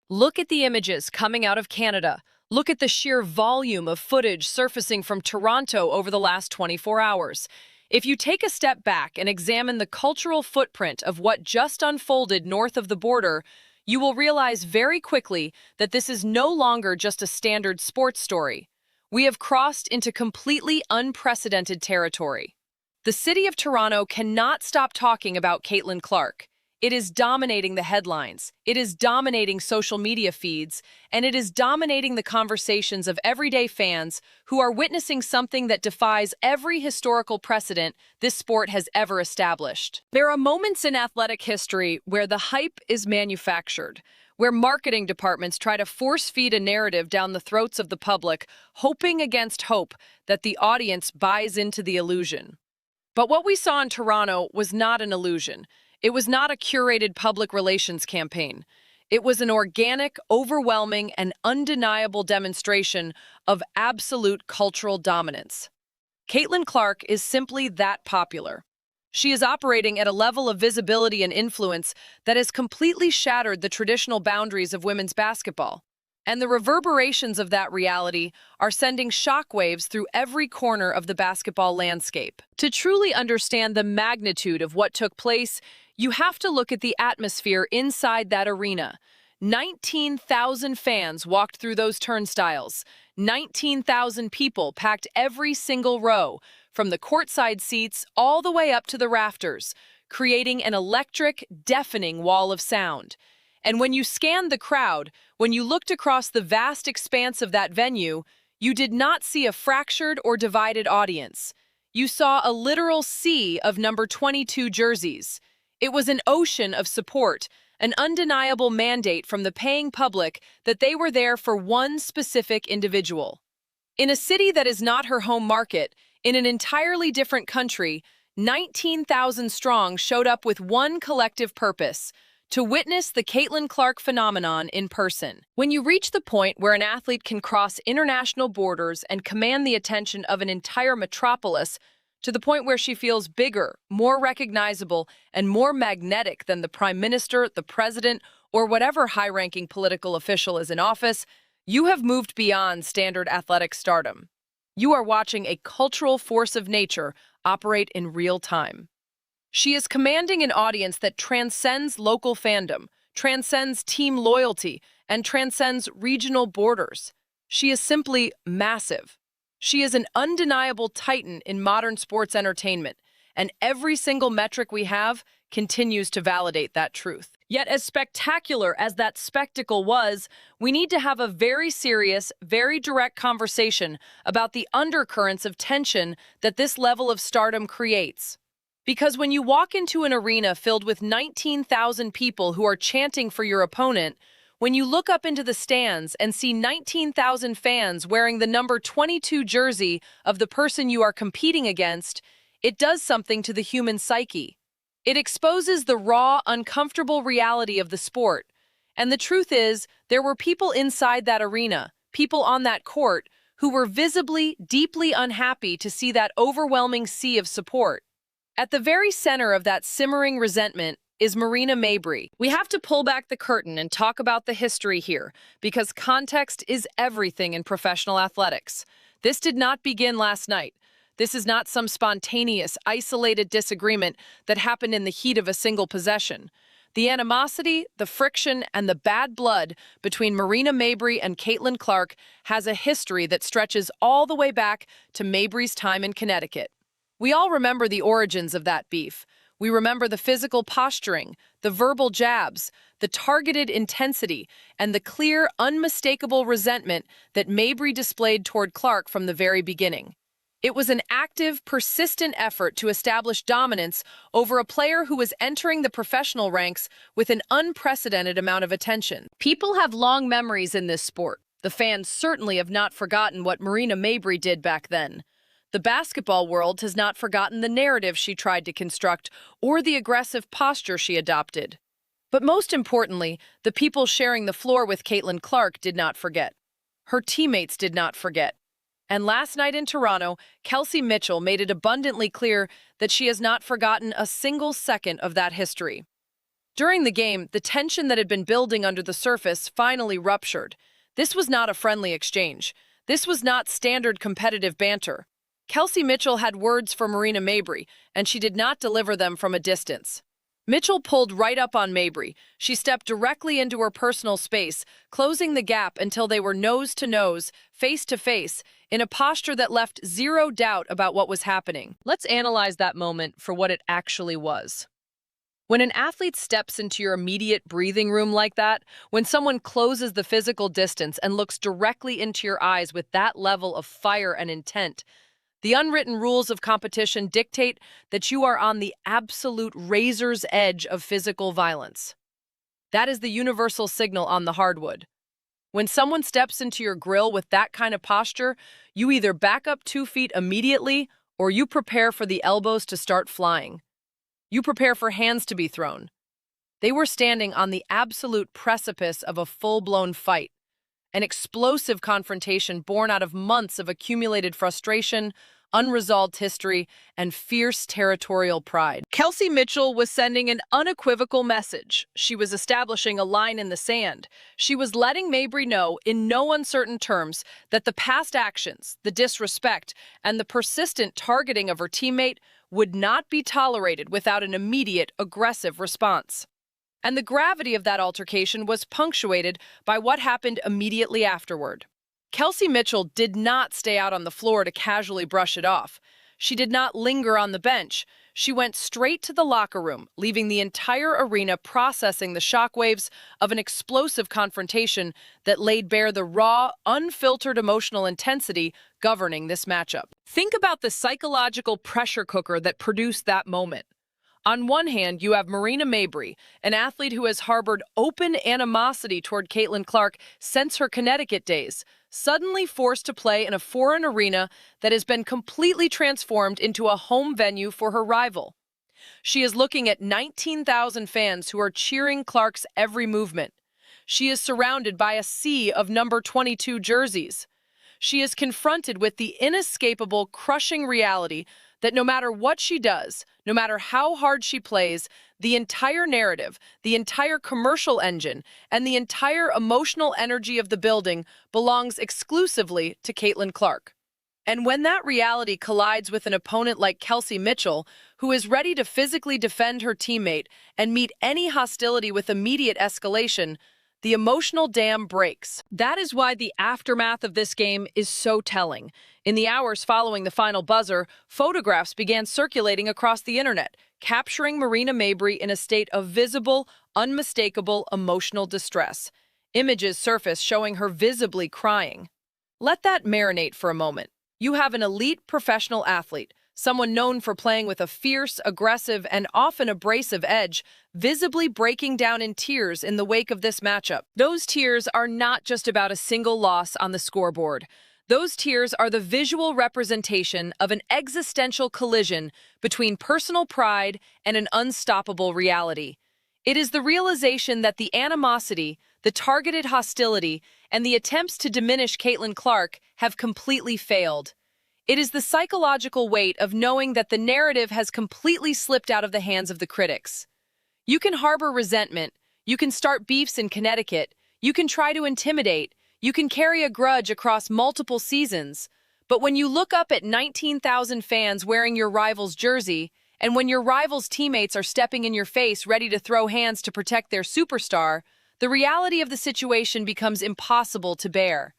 Look at the images coming out of Canada. Look at the sheer volume of footage surfacing from Toronto over the last 24 hours. If you take a step back and examine the cultural footprint of what just unfolded north of the border, you will realize very quickly that this is no longer just a standard sports story. We have crossed into completely unprecedented territory. The city of Toronto cannot stop talking about Caitlin Clark. It is dominating the headlines, it is dominating social media feeds, and it is dominating the conversations of everyday fans who are witnessing something that defies every historical precedent this sport has ever established. There are moments in athletic history where the hype is manufactured, where marketing departments try to force-feed a narrative down the throats of the public, hoping against hope that the audience buys into the illusion. But what we saw in Toronto was not an illusion. It was not a curated public relations campaign. It was an organic, overwhelming, and undeniable demonstration of absolute cultural dominance. Caitlin Clark is simply that popular. She is operating at a level of visibility and influence that has completely shattered the traditional boundaries of women's basketball. And the reverberations of that reality are sending shockwaves through every corner of the basketball landscape. To truly understand the magnitude of what took place, you have to look at the atmosphere inside that arena. 19,000 fans walked through those turnstiles. 19,000 people packed every single row, from the courtside seats all the way up to the rafters, creating an electric, deafening wall of sound. And when you scanned the crowd, when you looked across the vast expanse of that venue, you did not see a fractured or divided audience. You saw a literal sea of number 22 jerseys. It was an ocean of support, an undeniable mandate from the paying public that they were there for one specific individual. In a city that is not her home market, in an entirely different country, 19,000 strong showed up with one collective purpose: to witness the Caitlin Clark phenomenon in person. When you reach the point where an athlete can cross international borders and command the attention of an entire metropolis, to the point where she feels bigger, more recognizable, and more magnetic than the prime minister, the president, or whatever high-ranking political official is in office, you have moved beyond standard athletic stardom. You are watching a cultural force of nature operate in real time. She is commanding an audience that transcends local fandom, transcends team loyalty, and transcends regional borders. She is simply massive. She is an undeniable titan in modern sports entertainment, and every single metric we have continues to validate that truth. Yet as spectacular as that spectacle was, we need to have a very serious, very direct conversation about the undercurrents of tension that this level of stardom creates. Because when you walk into an arena filled with 19,000 people who are chanting for your opponent, when you look up into the stands and see 19,000 fans wearing the number 22 jersey of the person you are competing against, it does something to the human psyche. It exposes the raw, uncomfortable reality of the sport. And the truth is, there were people inside that arena, people on that court, who were visibly, deeply unhappy to see that overwhelming sea of support. At the very center of that simmering resentment is Marina Mabrey. We have to pull back the curtain and talk about the history here, because context is everything in professional athletics. This did not begin last night. This is not some spontaneous, isolated disagreement that happened in the heat of a single possession. The animosity, the friction, and the bad blood between Marina Mabrey and Caitlin Clark has a history that stretches all the way back to Mabrey's time in Connecticut. We all remember the origins of that beef. We remember the physical posturing, the verbal jabs, the targeted intensity, and the clear, unmistakable resentment that Mabrey displayed toward Clark from the very beginning. It was an active, persistent effort to establish dominance over a player who was entering the professional ranks with an unprecedented amount of attention. People have long memories in this sport. The fans certainly have not forgotten what Marina Mabrey did back then. The basketball world has not forgotten the narrative she tried to construct or the aggressive posture she adopted. But most importantly, the people sharing the floor with Caitlin Clark did not forget. Her teammates did not forget. And last night in Toronto, Kelsey Mitchell made it abundantly clear that she has not forgotten a single second of that history. During the game, the tension that had been building under the surface finally ruptured. This was not a friendly exchange. This was not standard competitive banter. Kelsey Mitchell had words for Marina Mabrey, and she did not deliver them from a distance. Mitchell pulled right up on Mabrey. She stepped directly into her personal space, closing the gap until they were nose to nose, face to face, in a posture that left zero doubt about what was happening. Let's analyze that moment for what it actually was. When an athlete steps into your immediate breathing room like that, when someone closes the physical distance and looks directly into your eyes with that level of fire and intent, the unwritten rules of competition dictate that you are on the absolute razor's edge of physical violence. That is the universal signal on the hardwood. When someone steps into your grill with that kind of posture, you either back up 2 feet immediately or you prepare for the elbows to start flying. You prepare for hands to be thrown. They were standing on the absolute precipice of a full-blown fight, an explosive confrontation born out of months of accumulated frustration, unresolved history, and fierce territorial pride. Kelsey Mitchell was sending an unequivocal message. She was establishing a line in the sand. She was letting Mabrey know, in no uncertain terms, that the past actions, the disrespect, and the persistent targeting of her teammate would not be tolerated without an immediate, aggressive response. And the gravity of that altercation was punctuated by what happened immediately afterward. Kelsey Mitchell did not stay out on the floor to casually brush it off. She did not linger on the bench. She went straight to the locker room, leaving the entire arena processing the shockwaves of an explosive confrontation that laid bare the raw, unfiltered emotional intensity governing this matchup. Think about the psychological pressure cooker that produced that moment. On one hand, you have Marina Mabrey, an athlete who has harbored open animosity toward Caitlin Clark since her Connecticut days, suddenly forced to play in a foreign arena that has been completely transformed into a home venue for her rival. She is looking at 19,000 fans who are cheering Clark's every movement. She is surrounded by a sea of number 22 jerseys. She is confronted with the inescapable, crushing reality that no matter what she does, no matter how hard she plays, the entire narrative, the entire commercial engine, and the entire emotional energy of the building belongs exclusively to Caitlin Clark. And when that reality collides with an opponent like Kelsey Mitchell, who is ready to physically defend her teammate and meet any hostility with immediate escalation, the emotional dam breaks. That is why the aftermath of this game is so telling. In the hours following the final buzzer, photographs began circulating across the internet, capturing Marina Mabrey in a state of visible, unmistakable emotional distress. Images surfaced showing her visibly crying. Let that marinate for a moment. You have an elite professional athlete, someone known for playing with a fierce, aggressive, and often abrasive edge, visibly breaking down in tears in the wake of this matchup. Those tears are not just about a single loss on the scoreboard. Those tears are the visual representation of an existential collision between personal pride and an unstoppable reality. It is the realization that the animosity, the targeted hostility, and the attempts to diminish Caitlin Clark have completely failed. It is the psychological weight of knowing that the narrative has completely slipped out of the hands of the critics. You can harbor resentment, you can start beefs in Connecticut, you can try to intimidate, you can carry a grudge across multiple seasons, but when you look up at 19,000 fans wearing your rival's jersey, and when your rival's teammates are stepping in your face ready to throw hands to protect their superstar, the reality of the situation becomes impossible to bear.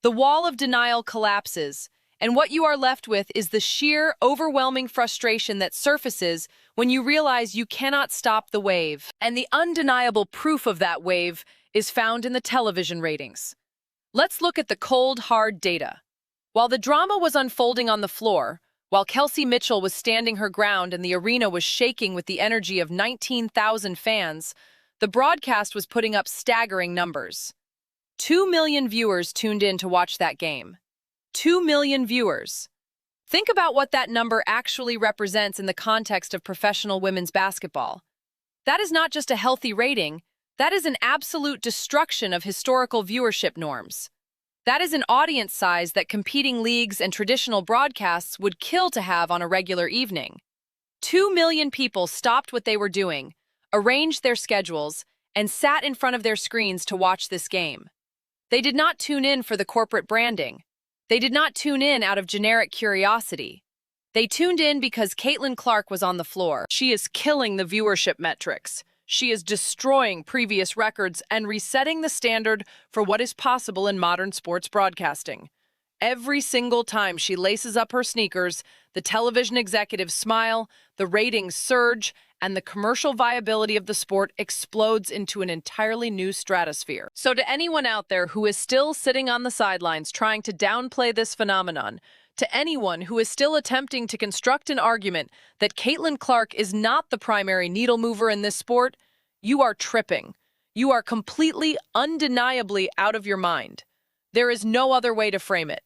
The wall of denial collapses, and what you are left with is the sheer, overwhelming frustration that surfaces when you realize you cannot stop the wave. And the undeniable proof of that wave is found in the television ratings. Let's look at the cold, hard data. While the drama was unfolding on the floor, while Kelsey Mitchell was standing her ground and the arena was shaking with the energy of 19,000 fans, the broadcast was putting up staggering numbers. 2 million viewers tuned in to watch that game. 2 million viewers. Think about what that number actually represents in the context of professional women's basketball. That is not just a healthy rating, that is an absolute destruction of historical viewership norms. That is an audience size that competing leagues and traditional broadcasts would kill to have on a regular evening. 2 million people stopped what they were doing, arranged their schedules, and sat in front of their screens to watch this game. They did not tune in for the corporate branding. They did not tune in out of generic curiosity. They tuned in because Caitlin Clark was on the floor. She is killing the viewership metrics. She is destroying previous records and resetting the standard for what is possible in modern sports broadcasting. Every single time she laces up her sneakers, the television executives smile, the ratings surge, and the commercial viability of the sport explodes into an entirely new stratosphere. So to anyone out there who is still sitting on the sidelines trying to downplay this phenomenon, to anyone who is still attempting to construct an argument that Caitlin Clark is not the primary needle mover in this sport, you are tripping. You are completely, undeniably out of your mind. There is no other way to frame it.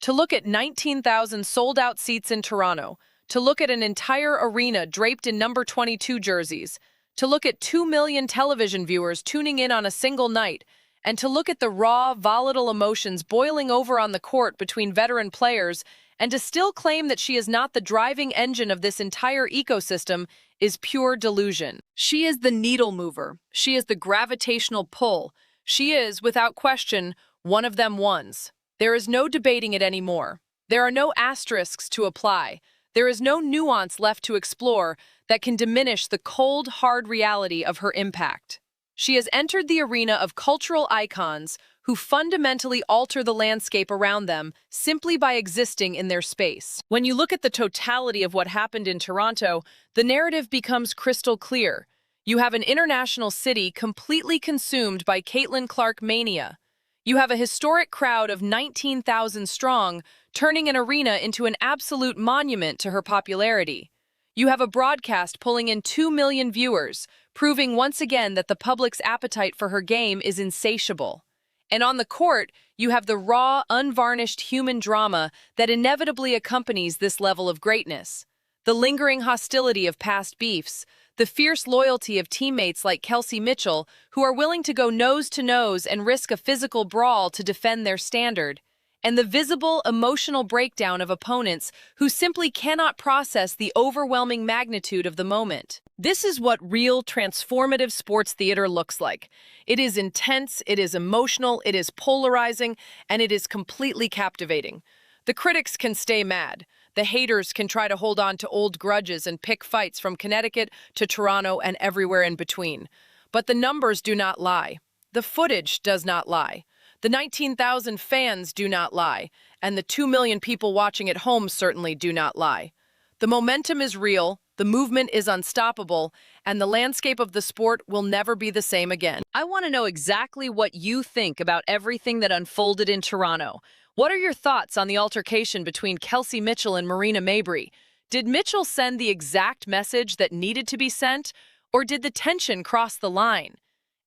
To look at 19,000 sold-out seats in Toronto, to look at an entire arena draped in number 22 jerseys, to look at 2 million television viewers tuning in on a single night, and to look at the raw, volatile emotions boiling over on the court between veteran players, and to still claim that she is not the driving engine of this entire ecosystem is pure delusion. She is the needle mover. She is the gravitational pull. She is, without question, one of them ones. There is no debating it anymore. There are no asterisks to apply. There is no nuance left to explore that can diminish the cold, hard reality of her impact. She has entered the arena of cultural icons who fundamentally alter the landscape around them simply by existing in their space. When you look at the totality of what happened in Toronto, the narrative becomes crystal clear. You have an international city completely consumed by Caitlin Clark mania. You have a historic crowd of 19,000 strong, turning an arena into an absolute monument to her popularity. You have a broadcast pulling in 2 million viewers, proving once again that the public's appetite for her game is insatiable. And on the court, you have the raw, unvarnished human drama that inevitably accompanies this level of greatness. The lingering hostility of past beefs, the fierce loyalty of teammates like Kelsey Mitchell, who are willing to go nose to nose and risk a physical brawl to defend their standard, and the visible, emotional breakdown of opponents who simply cannot process the overwhelming magnitude of the moment. This is what real, transformative sports theater looks like. It is intense, it is emotional, it is polarizing, and it is completely captivating. The critics can stay mad. The haters can try to hold on to old grudges and pick fights from Connecticut to Toronto and everywhere in between. But the numbers do not lie. The footage does not lie. The 19,000 fans do not lie, and the 2 million people watching at home certainly do not lie. The momentum is real, the movement is unstoppable, and the landscape of the sport will never be the same again. I want to know exactly what you think about everything that unfolded in Toronto. What are your thoughts on the altercation between Kelsey Mitchell and Marina Mabrey? Did Mitchell send the exact message that needed to be sent, or did the tension cross the line?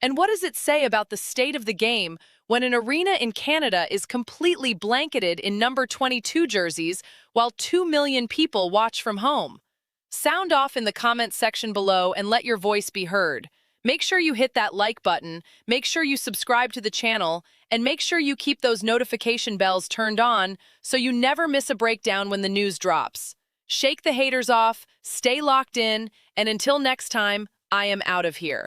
And what does it say about the state of the game when an arena in Canada is completely blanketed in number 22 jerseys while 2 million people watch from home? Sound off in the comments section below and let your voice be heard. Make sure you hit that like button, make sure you subscribe to the channel, and make sure you keep those notification bells turned on so you never miss a breakdown when the news drops. Shake the haters off, stay locked in, and until next time, I am out of here.